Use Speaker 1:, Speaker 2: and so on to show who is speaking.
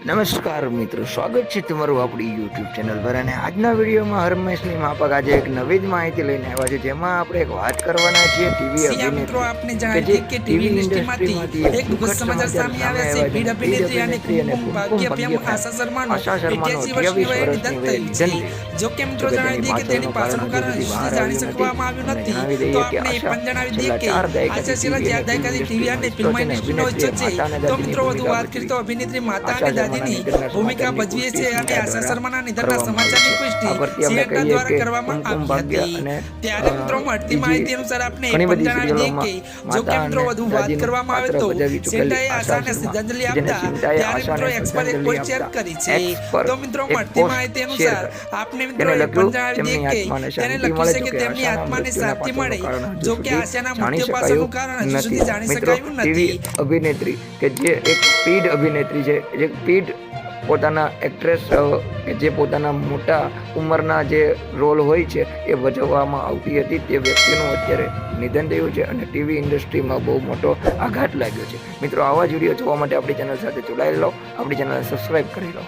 Speaker 1: નમસ્કાર મિત્રો, સ્વાગત છે તમારું આપણી યુટ્યુબ ચેનલ પર। અને આજના વિડીયોમાં હરમેશની માફક આજે એક નવી જ માહિતી લઈને આવ્યા છે, જેમાં આપણે એક વાત કરવાના છીએ ટીવી અભિનેત્રી કે ટીવી ઇન્ડસ્ટ્રીમાંથી એક દુઃખદ સમાચાર સામે આવ્યા છે। ભીડ અભિનેત્રી અને કુમકુમ ભાગ્ય આશા શર્માનો 88 વર્ષની વયે નિધન થયું છે। જો કે મિત્રો જણાવી દઈએ કે તેની પાછળનું કારણ હજુ સુધી જાણી શકવામાં આવ્યું નથી, તો આપણે એ પણ જણાવી દઈએ કે આશા છેલ્લા 4 દાયકાથી ટીવી અને ફિલ્મ ઇન્ડસ્ટ્રીનો હિસ્સો છે। તો મિત્રો વધુ વાત કરીએ તો અભિનેત્રી માતા અને દાદી ભૂમિકા ભજવી છે અને આશા શર્માના નિધનના સમાચારની પુષ્ટિ સીએનએન દ્વારા કરવામાં આવી હતી। ત્યારે મિત્રો મળતી માહિતી અનુસાર આપણે એ પણ જણાવી દઈએ કે જો કે મિત્રો વધુ વાત કરવામાં આવે તો સીએનએનએ આશાને શ્રદ્ધાંજલિ આપતા ત્યારે મિત્રો એક્સ પર એક પોસ્ટ શેર કરી છે। તો મિત્રો મળતી માહિતી અનુસાર આપણે મિત્રો એ પણ જણાવી દઈએ કે તેને લખ્યું છે કે તેમની આત્માને શાંતિ મળે। જો કે આશાના મૃત્યુ પાછળનું કારણ હજુ સુધી જાણી શકાયું નથી। અભિનેત્રી કે જે એક પીઢ અભિનેત્રી છે, જે પીઢ પોતાના એક્ટ્રેસ કે જે પોતાના મોટા ઉંમરના જે રોલ હોય છે એ ભજવવામાં આવતી હતી, તે વ્યક્તિનું અત્યારે નિધન થયું છે અને ટીવી ઇન્ડસ્ટ્રીમાં બહુ મોટો આઘાત લાગ્યો છે। મિત્રો, આવા જ વિડીયો જોવા માટે આપણી ચેનલ સાથે જોડાયેલા રહો, આપણી ચેનલને સબસ્ક્રાઈબ કરી લો।